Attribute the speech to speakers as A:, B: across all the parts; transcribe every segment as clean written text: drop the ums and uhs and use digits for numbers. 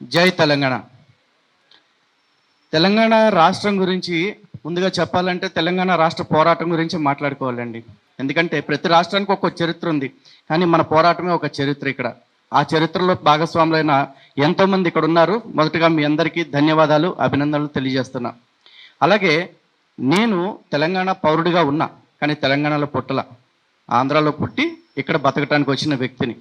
A: జై తెలంగాణ. తెలంగాణ రాష్ట్రం గురించి ముందుగా చెప్పాలంటే తెలంగాణ రాష్ట్ర పోరాటం గురించి మాట్లాడుకోవాలండి. ఎందుకంటే ప్రతి రాష్ట్రానికి ఒక చరిత్ర ఉంది, కానీ మన పోరాటమే ఒక చరిత్ర. ఇక్కడ ఆ చరిత్రలో భాగస్వాములైన ఎంతోమంది ఇక్కడ ఉన్నారు. మొదటగా మీ అందరికీ ధన్యవాదాలు, అభినందనలు తెలియజేస్తున్నా. అలాగే నేను తెలంగాణ పౌరుడిగా ఉన్నా, కానీ తెలంగాణలో పుట్టల, ఆంధ్రాలో పుట్టి ఇక్కడ బతకటానికి వచ్చిన వ్యక్తిని.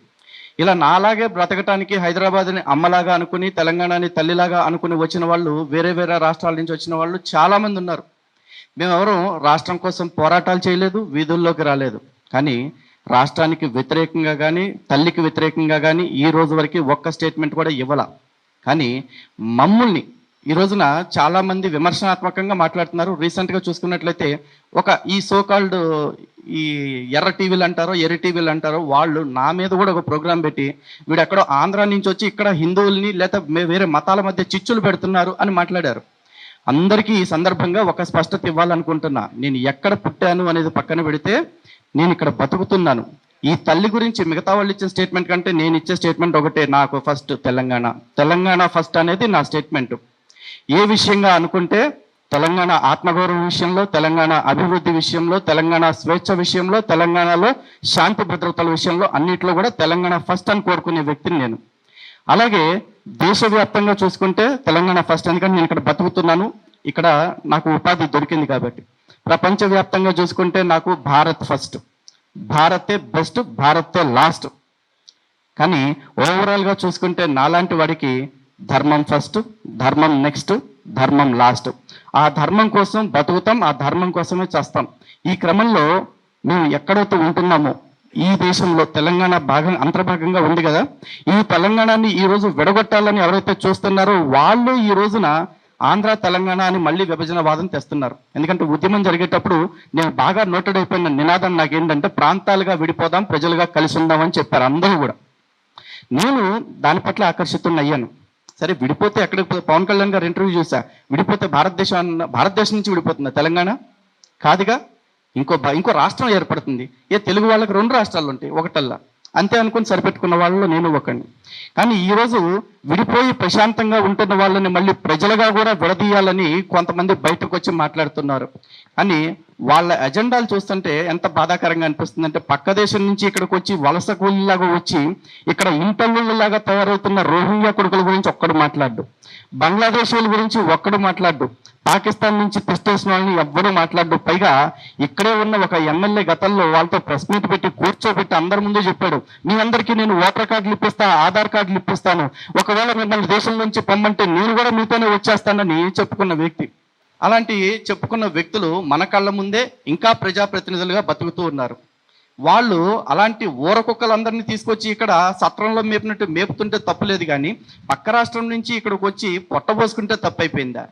A: ఇలా నాలాగే బ్రతకటానికి హైదరాబాద్ని అమ్మలాగా అనుకుని, తెలంగాణని తల్లిలాగా అనుకుని వచ్చిన వాళ్ళు, వేరే వేరే రాష్ట్రాల నుంచి వచ్చిన వాళ్ళు చాలామంది ఉన్నారు. మేమెవరూ రాష్ట్రం కోసం పోరాటాలు చేయలేదు, వీధుల్లోకి రాలేదు. కానీ రాష్ట్రానికి వ్యతిరేకంగా కానీ, తల్లికి వ్యతిరేకంగా కానీ ఈ రోజు వరకు ఒక్క స్టేట్మెంట్ కూడా ఇవ్వాల. కానీ మమ్మల్ని ఈ రోజున చాలామంది విమర్శనాత్మకంగా మాట్లాడుతున్నారు. రీసెంట్గా చూసుకున్నట్లయితే ఈ సోకాల్డ్ ఈ ఎర్ర టీవీలు అంటారో, ఎర్ర టీవీలు అంటారో, వాళ్ళు నా మీద కూడా ఒక ప్రోగ్రాం పెట్టి వీడు ఎక్కడో ఆంధ్ర నుంచి వచ్చి ఇక్కడ హిందువుల్ని లేదా వేరే మతాల మధ్య చిచ్చులు పెడుతున్నారు అని మాట్లాడారు. అందరికీ ఈ సందర్భంగా ఒక స్పష్టత ఇవ్వాలనుకుంటున్నా. నేను ఎక్కడ పుట్టాను అనేది పక్కన పెడితే, నేను ఇక్కడ బతుకుతున్నాను. ఈ తల్లి గురించి మిగతా వాళ్ళు ఇచ్చే స్టేట్మెంట్ కంటే నేను ఇచ్చే స్టేట్మెంట్ ఒకటే, నాకు ఫస్ట్ తెలంగాణ ఫస్ట్ అనేది నా స్టేట్మెంట్. ఏ విషయంగా అనుకుంటే తెలంగాణ ఆత్మగౌరవ విషయంలో, తెలంగాణ అభివృద్ధి విషయంలో, తెలంగాణ స్వేచ్ఛ విషయంలో, తెలంగాణలో శాంతి భద్రతల విషయంలో అన్నింటిలో కూడా తెలంగాణ ఫస్ట్ అని కోరుకునే వ్యక్తిని నేను. అలాగే దేశవ్యాప్తంగా చూసుకుంటే తెలంగాణ ఫస్ట్, ఎందుకంటే నేను ఇక్కడ బతుకుతున్నాను, ఇక్కడ నాకు ఉపాధి దొరికింది కాబట్టి. ప్రపంచవ్యాప్తంగా చూసుకుంటే నాకు భారత్ ఫస్ట్, భారతే బెస్ట్, భారతే లాస్ట్. కానీ ఓవరాల్గా చూసుకుంటే నాలాంటి వాడికి ధర్మం ఫస్ట్, ధర్మం నెక్స్ట్, ధర్మం లాస్ట్. ఆ ధర్మం కోసం బతుకుతాం, ఆ ధర్మం కోసమే చేస్తాం. ఈ క్రమంలో మేము ఎక్కడైతే ఉంటున్నామో ఈ దేశంలో తెలంగాణ అంతర్భాగంగా ఉంది కదా, ఈ తెలంగాణని ఈరోజు విడగొట్టాలని ఎవరైతే చూస్తున్నారో వాళ్ళు ఈ రోజున ఆంధ్ర తెలంగాణ అని మళ్ళీ విభజన వాదం తెస్తున్నారు. ఎందుకంటే ఉద్యమం జరిగేటప్పుడు నేను బాగా నోటెడ్ అయిపోయిన నినాదం నాకేంటంటే, ప్రాంతాలుగా విడిపోదాం, ప్రజలుగా కలిసి ఉందామని చెప్పారు అందరూ కూడా. నేను దాని పట్ల ఆకర్షితున్నయ్యాను. సరే విడిపోతే ఎక్కడికి, పవన్ కళ్యాణ్ గారు ఇంటర్వ్యూ చూసా, విడిపోతే భారతదేశం నుంచి విడిపోతుందా తెలంగాణ? కాదుగా, ఇంకో రాష్ట్రం ఏర్పడుతుంది. తెలుగు వాళ్ళకి 2 రాష్ట్రాలు ఉంటాయి, ఒకటల్లా, అంతే అనుకుని సరిపెట్టుకున్న వాళ్ళలో నేను ఒకడిని. కానీ ఈరోజు విడిపోయి ప్రశాంతంగా ఉంటున్న వాళ్ళని మళ్ళీ ప్రజలుగా కూడా విడదీయాలని కొంతమంది బయటకు వచ్చి మాట్లాడుతున్నారు. కానీ వాళ్ళ ఎజెండాలు చూస్తుంటే ఎంత బాధాకరంగా అనిపిస్తుందంటే, పక్క దేశం నుంచి ఇక్కడికి వచ్చి వలస కూలీలాగా వచ్చి ఇక్కడ ఇంటర్వ్యూలాగా తయారవుతున్న రోహింగ్యా కొడుకుల గురించి ఒక్కడు మాట్లాడు, బంగ్లాదేశీల గురించి ఒక్కడు మాట్లాడు, పాకిస్తాన్ నుంచి తెచ్చేసిన వాళ్ళని ఎవ్వరూ మాట్లాడు. పైగా ఇక్కడే ఉన్న ఒక ఎమ్మెల్యే గతంలో వాళ్ళతో ప్రెస్ మీట్ పెట్టి కూర్చోబెట్టి అందరి ముందే చెప్పాడు, మీ అందరికీ నేను ఓటర్ కార్డులు ఇప్పిస్తా, ఆధార్ కార్డులు ఇప్పిస్తాను, ఒకవేళ మిమ్మల్ని దేశం నుంచి పొమ్మంటే నేను కూడా మీతోనే వచ్చేస్తానని చెప్పుకున్న వ్యక్తి. అలాంటి చెప్పుకున్న వ్యక్తులు మన కళ్ళ ముందే ఇంకా ప్రజాప్రతినిధులుగా బతుకుతూ ఉన్నారు. వాళ్ళు అలాంటి ఊరకుక్కలందరినీ తీసుకొచ్చి ఇక్కడ సత్రంలో మేపినట్టు మేపుతుంటే తప్పులేదు, కానీ పక్క రాష్ట్రం నుంచి ఇక్కడికి వచ్చి పొట్టబోసుకుంటే తప్పైపోయిందా?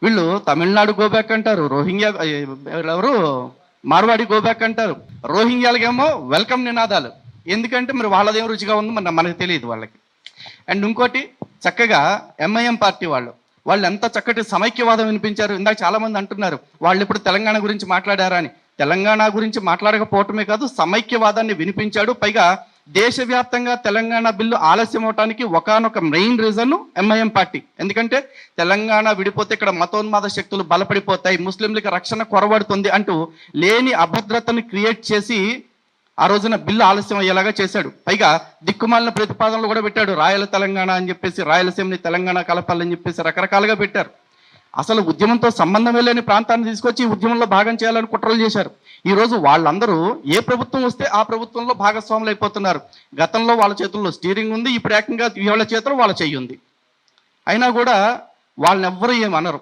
A: వీళ్ళు తమిళనాడు గోబ్యాక్ అంటారు, రోహింగ్యా ఎవరు మార్వాడి గోబ్యాక్ అంటారు, రోహింగ్యాలకేమో వెల్కమ్ నినాదాలు. ఎందుకంటే మరి వాళ్ళదేం రుచిగా ఉందో మనకు తెలియదు వాళ్ళకి. అండ్ ఇంకోటి, చక్కగా ఎంఐఎం పార్టీ వాళ్ళు ఎంత చక్కటి సమైక్యవాదం వినిపించారు. ఇందాక చాలామంది అంటున్నారు వాళ్ళు ఇప్పుడు తెలంగాణ గురించి మాట్లాడారా అని. తెలంగాణ గురించి మాట్లాడకపోవటమే కాదు, సమైక్యవాదాన్ని వినిపించాడు. పైగా దేశవ్యాప్తంగా తెలంగాణ బిల్లు ఆలస్యం అవడానికి ఒకానొక మెయిన్ రీజన్ ఎంఐఎం పార్టీ. ఎందుకంటే తెలంగాణ విడిపోతే ఇక్కడ మతోన్మాద శక్తులు బలపడిపోతాయి, ముస్లింలకు రక్షణ కొరబడుతుంది అంటూ లేని అభద్రతను క్రియేట్ చేసి ఆ రోజున బిల్లు ఆలస్యం అయ్యేలాగా చేశాడు. పైగా దిక్కుమాలిన ప్రతిపాదనలు కూడా పెట్టాడు, రాయల తెలంగాణ అని చెప్పేసి, రాయలసీమని తెలంగాణ కలపాలని చెప్పేసి రకరకాలుగా పెట్టారు. అసలు ఉద్యమంతో సంబంధమే లేని ప్రాంతాన్ని తీసుకొచ్చి ఉద్యమంలో భాగం చేయాలని కుట్రలు చేశారు. ఈరోజు వాళ్ళందరూ ఏ ప్రభుత్వం వస్తే ఆ ప్రభుత్వంలో భాగస్వాములు అయిపోతున్నారు. గతంలో వాళ్ళ చేతుల్లో స్టీరింగ్ ఉంది, ఇప్పుడు ఏకంగా వీళ్ళ చేతుల్లో వాళ్ళ చెయ్యి ఉంది. అయినా కూడా వాళ్ళని ఎవ్వరూ ఏమనరు.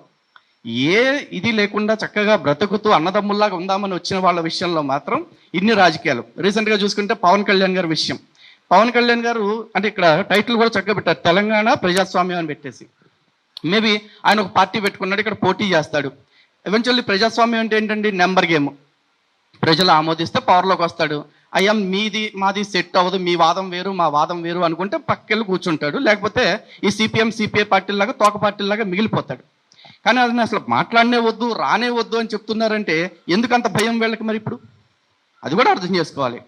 A: ఏ ఇది లేకుండా చక్కగా బ్రతుకుతూ అన్నదమ్ముల్లాగా ఉందామని వచ్చిన వాళ్ళ విషయంలో మాత్రం ఇన్ని రాజకీయాలు. రీసెంట్గా చూసుకుంటే పవన్ కళ్యాణ్ గారి విషయం. పవన్ కళ్యాణ్ గారు అంటే ఇక్కడ టైటిల్ కూడా చక్కగా పెట్టారు, తెలంగాణ ప్రజాస్వామ్యం అని పెట్టేసి. మేబీ ఆయన ఒక పార్టీ పెట్టుకున్నాడు, ఇక్కడ పోటీ చేస్తాడు. ఎవెన్చువల్లీ ప్రజాస్వామ్యం అంటే ఏంటండి, నెంబర్ గేమ్. ప్రజలు ఆమోదిస్తే పవర్లోకి వస్తాడు. అయ్యా మాది సెట్ అవ్వదు, మీ వాదం వేరు మా వాదం వేరు అనుకుంటే పక్కెళ్ళి కూర్చుంటాడు. లేకపోతే ఈ సిపిఎం సిపిఐ పార్టీలాగా తోక పార్టీలాగా మిగిలిపోతాడు. కానీ అది అసలు మాట్లాడనే వద్దు, రానే వద్దు అని చెప్తున్నారంటే ఎందుకంత భయం వీళ్ళకి మరి ఇప్పుడు? అది కూడా అర్థం చేసుకోవాలి.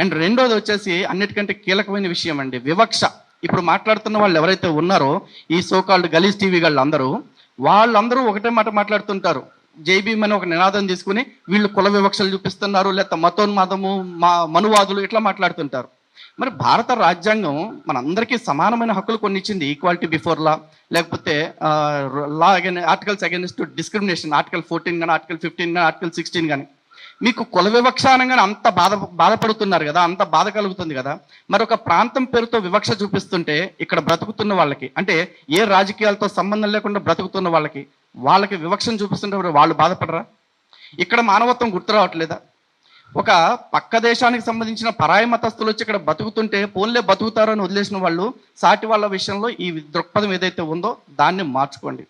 A: అండ్ రెండోది వచ్చేసి అన్నిటికంటే కీలకమైన విషయం అండి, వివక్ష. ఇప్పుడు మాట్లాడుతున్న వాళ్ళు ఎవరైతే ఉన్నారో ఈ సోకాల్డ్ గలీజ్ టీవీ వాళ్ళందరూ ఒకటే మాట మాట్లాడుతుంటారు. జైబీఎం అని ఒక నినాదం తీసుకుని వీళ్ళు కుల వివక్షలు చూపిస్తున్నారు, లేకపోతే మతోన్మాదము, మనువాదులు ఇట్లా మాట్లాడుతుంటారు. మరి భారత రాజ్యాంగం మనందరికీ సమానమైన హక్కులు కొన్ని ఇచ్చింది. ఈక్వాలిటీ బిఫోర్ లా, లేకపోతే లా ఆర్టికల్స్ అగైన్స్ట్ డిస్క్రిమినేషన్, ఆర్టికల్ 14 కానీ, ఆర్టికల్ 15 కానీ, ఆర్టికల్ 16 కానీ. మీకు కుల వివక్ష అనగానే అంత బాధపడుతున్నారు కదా, అంత బాధ కలుగుతుంది కదా. మరి ఒక ప్రాంతం పేరుతో వివక్ష చూపిస్తుంటే ఇక్కడ బ్రతుకుతున్న వాళ్ళకి, అంటే ఏ రాజకీయాలతో సంబంధం లేకుండా బ్రతుకుతున్న వాళ్ళకి వివక్షను చూపిస్తుంటే వాళ్ళు బాధపడరా? ఇక్కడ మానవత్వం గుర్తు రావట్లేదా? ఒక పక్క దేశానికి సంబంధించిన పరాయి మతస్థులు వచ్చి ఇక్కడ బతుకుతుంటే పోన్లే బతుకుతారని వదిలేసిన వాళ్ళు, సాటి వాళ్ళ విషయంలో ఈ దృక్పథం ఏదైతే ఉందో దాన్ని మార్చుకోండి.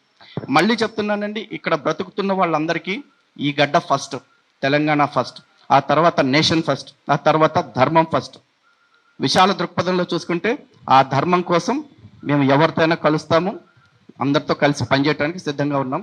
A: మళ్ళీ చెప్తున్నానండి, ఇక్కడ బ్రతుకుతున్న వాళ్ళందరికీ ఈ గడ్డ ఫస్ట్, తెలంగాణ ఫస్ట్, ఆ తర్వాత నేషన్ ఫస్ట్, ఆ తర్వాత ధర్మం ఫస్ట్. విశాల దృక్పథంలో చూసుకుంటే ఆ ధర్మం కోసం మేము ఎవరితోనైనా కలుస్తాము, అందరితో కలిసి పనిచేయడానికి సిద్ధంగా ఉన్నాం.